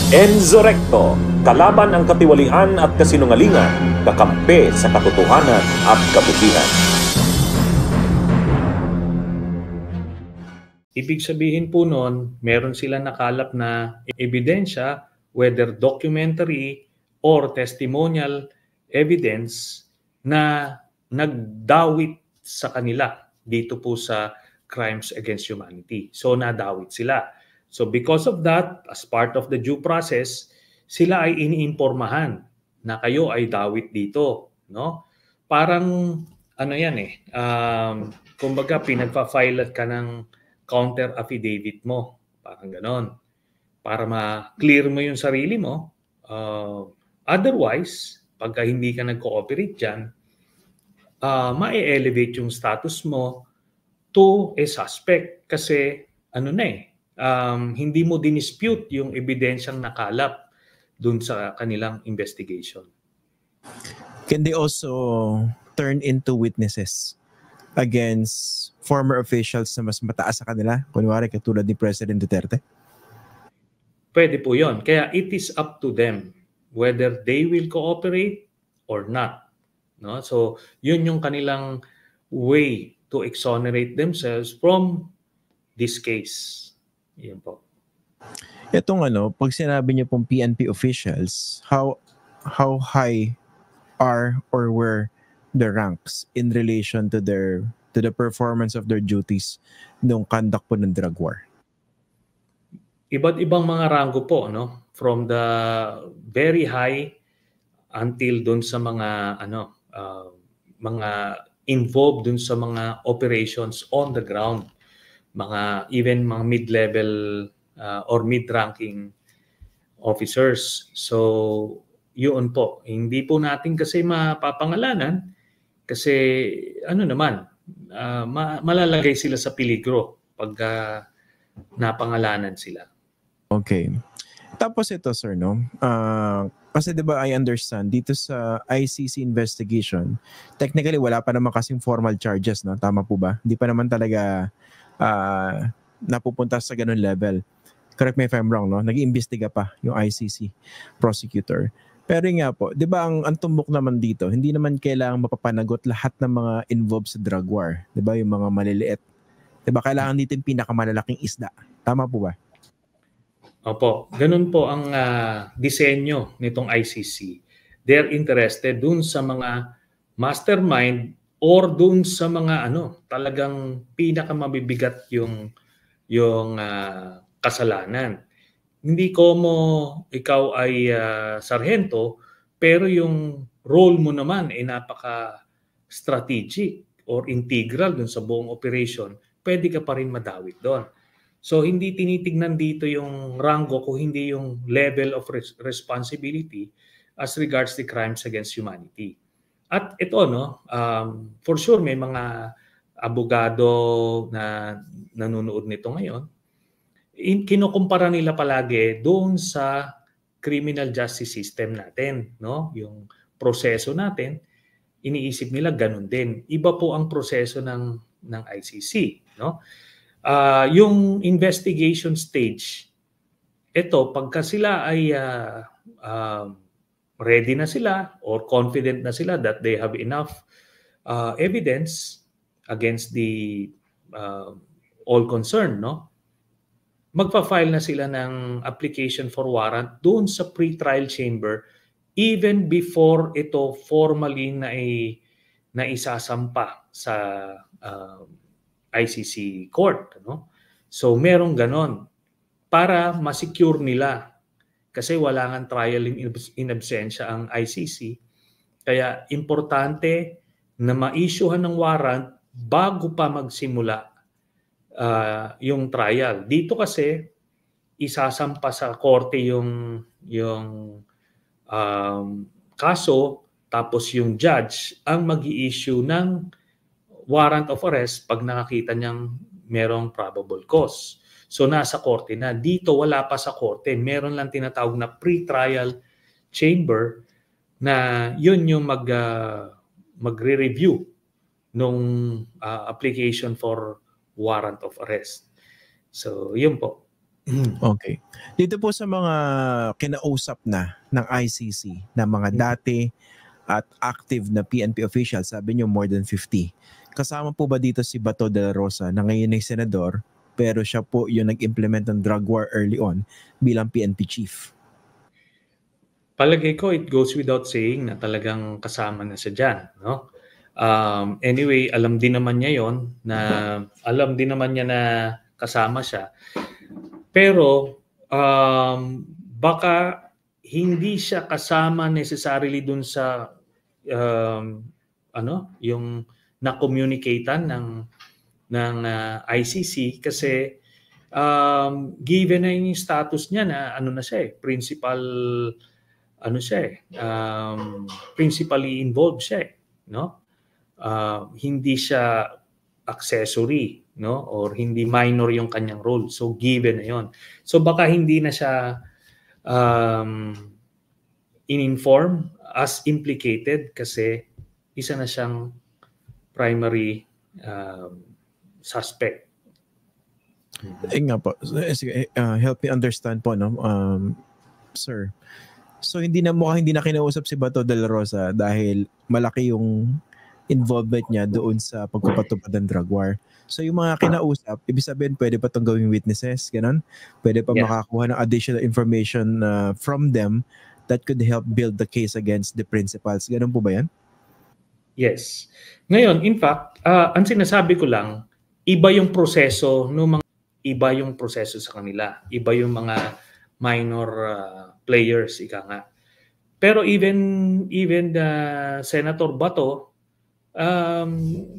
Enzo Recto, kalaban ang katiwalian at kasinungalingan, kakampi sa katotohanan at kabutihan. Ibig sabihin po noon, meron sila nakalap na ebidensya, whether documentary or testimonial evidence, na nagdawit sa kanila dito po sa crimes against humanity. So nadawit sila. So because of that, as part of the due process, sila ay iniimpormahan na kayo ay dawit dito, no? Parang ano yan kumbaga pinagpa-file ka ng counter affidavit mo, parang ganon, para ma-clear mo yung sarili mo. Otherwise, pagka hindi ka nag-cooperate dyan, ma-elevate yung status mo to a suspect kasi hindi mo dinispute yung ebidensyang nakalap dun sa kanilang investigation. Can they also turn into witnesses against former officials na mas mataas sa kanila? Kunwari katulad ni President Duterte? Pwede po yun. Kaya it is up to them whether they will cooperate or not. No? So yun yung kanilang way to exonerate themselves from this case. Yun po. Itong pag sinabi niyo pong PNP officials, how high are or were the ranks in relation to the performance of their duties nung conduct po ng drug war? Iba't ibang mga ranggo po, no? From the very high until dun sa mga mga involved dun sa mga operations on the ground, even mga mid-level or mid-ranking officers. So yun po, hindi po natin kasi mapapangalanan kasi malalagay sila sa peligro pag napangalanan sila. Okay. Tapos ito, sir, no? Kasi diba I understand, dito sa ICC investigation, technically wala pa naman kasing formal charges, no? Tama po ba? Hindi pa naman talaga napupunta sa ganun level. Correct me if I'm wrong, no? Nag-iimbestiga pa yung ICC prosecutor. Pero nga po, di ba ang tumbok naman dito, hindi naman kailangang mapapanagot lahat ng mga involved sa drug war. Di ba yung mga maliliit? Di ba kailangan dito yung pinakamalalaking isda? Tama po ba? Opo, ganun po ang disenyo nitong ICC. They're interested dun sa mga mastermind or dun sa mga talagang pinakamabibigat yung kasalanan. Hindi ko mo ikaw ay sarhento, pero yung role mo naman ay napaka-strategic or integral dun sa buong operation, pwede ka pa rin madawit doon. So hindi tinitignan dito yung rango kung hindi yung level of responsibility as regards the crimes against humanity. At ito, for sure may mga abogado na nanonood nito ngayon, kinukumpara nila palagi doon sa criminal justice system natin, no? Yung proseso natin, iniisip nila ganun din. Iba po ang proseso ng ICC, no? Yung investigation stage, ito pagka sila ay ready na sila or confident na sila that they have enough evidence against the all concerned, no? Magpa-file na sila ng application for warrant doon sa pre-trial chamber even before ito formally na isasampa sa ICC court, no? So merong ganon para ma-secure nila kasi wala nang trial in absentia ang ICC. Kaya importante na ma-issuehan ng warrant bago pa magsimula yung trial. Dito kasi isasampa sa korte yung kaso, tapos yung judge ang mag-i-issue ng warrant of arrest pag nakakita niyang merong probable cause. So nasa korte na. Dito wala pa sa korte. Meron lang tinatawag na pre-trial chamber na yun yung magre-review nung application for warrant of arrest. So, yun po. Okay. Dito po sa mga kinausap na ng ICC na mga dati at active na PNP officials, sabi niyo more than 50. Kasama po ba dito si Bato de la Rosa na ngayon ay senador pero siya po yung nag-implement ng drug war early on bilang PNP chief? Palagay ko it goes without saying na talagang kasama na siya dyan, no? Anyway, alam din naman niya na kasama siya. Pero baka hindi siya kasama necessarily dun sa yung na-communicatean ng ICC kasi given na yung status niya na na siya principally involved siya, no? Hindi siya accessory, no, or hindi minor yung kanyang role, so given na yon. So baka hindi na siya in-inform as implicated kasi isa na siyang primary suspect. Nga po. Help me understand po, no, sir. So hindi na kinausap si Bato de la Rosa dahil malaki yung involvement niya doon sa pagpapatupad ng drug war. So yung mga kinausap, ibig sabihin pwede pa itong gawing witnesses, ganun? Pwede pa makakuha ng additional information from them that could help build the case against the principals. Ganun po ba yan? Yes. Ngayon, in fact, ang sinasabi ko lang, iba yung proseso sa kanila. Iba yung mga minor players, ika nga. Pero even Senator Bato,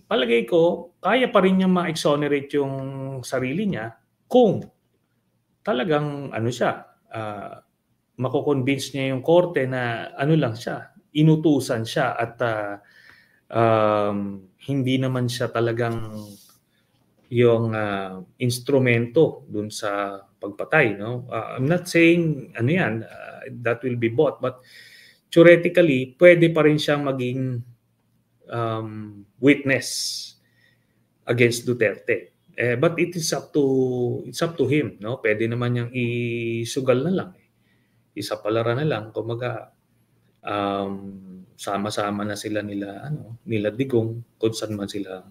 palagay ko, kaya pa rin niya ma-exonerate yung sarili niya kung talagang mako-convince niya yung korte na lang siya, inutusan siya at hindi naman siya talagang yung instrumento dun sa pagpatay, no? I'm not saying that will be bought, but theoretically pwede pa rin siyang maging witness against Duterte. But it's up to him, no? Pwede naman niyang isugal na lang. Isapalaran na lang, kumaga sama-sama na sila nila Digong kung saan man sila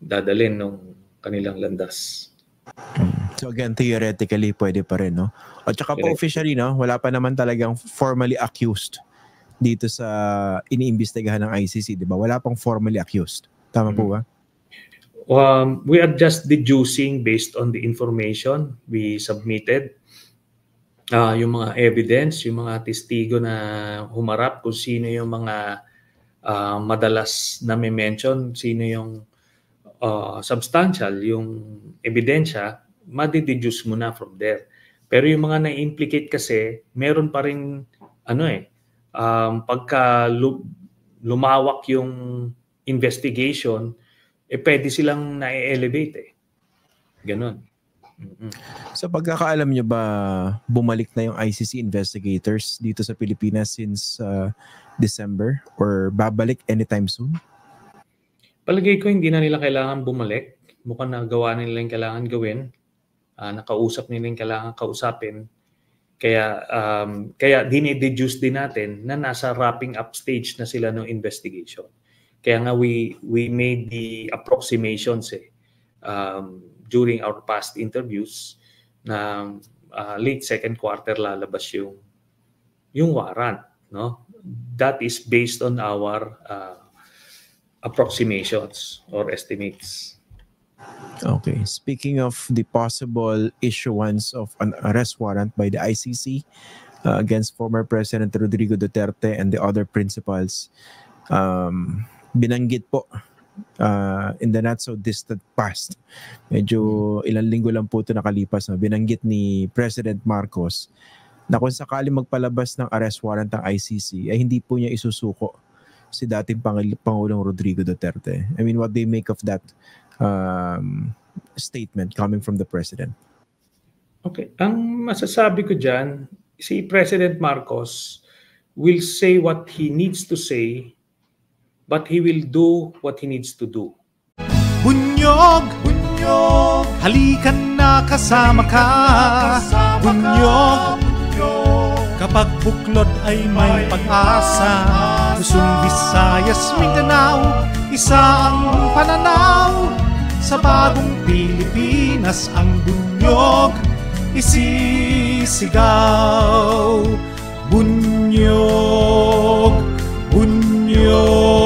dadalhin ng kanilang landas. So again, theoretically pwede pa rin, no? At saka po officially, no, wala pa naman talagang formally accused dito sa iniimbestigahan ng ICC, di ba? Wala pang formally accused. Tama po ba? We are just deducing based on the information we submitted. Yung mga evidence, yung mga testigo na humarap, kung sino yung mga madalas na may mention, sino yung substantial, yung ebidensya, madideduce mo na from there. Pero yung mga na-implicate kasi, meron pa rin pagka lumawak yung investigation, pwede silang na-elevate. Ganon. Sa pagkakaalam nyo ba, bumalik na yung ICC investigators dito sa Pilipinas since December or babalik anytime soon? Palagay ko hindi na nila kailangan bumalik. Mukhang nagawa nila yung kailangan gawin. Nakausap nila yung kailangan kausapin. Kaya dinideduce din natin na nasa wrapping up stage na sila ng investigation. Kaya nga we made the approximations during our past interviews na late second quarter lalabas yung warrant, no? That is based on our approximations or estimates. Okay. Speaking of the possible issuance of an arrest warrant by the ICC against former President Rodrigo Duterte and the other principals, binanggit po in the not so distant past, medyo ilang linggo lang po ito nakalipas, na binanggit ni President Marcos na kung sakali magpalabas ng arrest warrant ng ICC ay hindi po niya isusuko si dating Pangulong Rodrigo Duterte. I mean, what do you make of that statement coming from the President? Okay. Ang masasabi ko dyan, si President Marcos will say what he needs to say, but he will do what he needs to do. Bunyog! Halikan na kasama ka, Bunyog. Kapag buklod ay may pag-asa, Luzon, Visayas, Mindanao, isa ang pananaw. Sa bagong Pilipinas ang bunyog isisigaw. Bunyog, bunyog.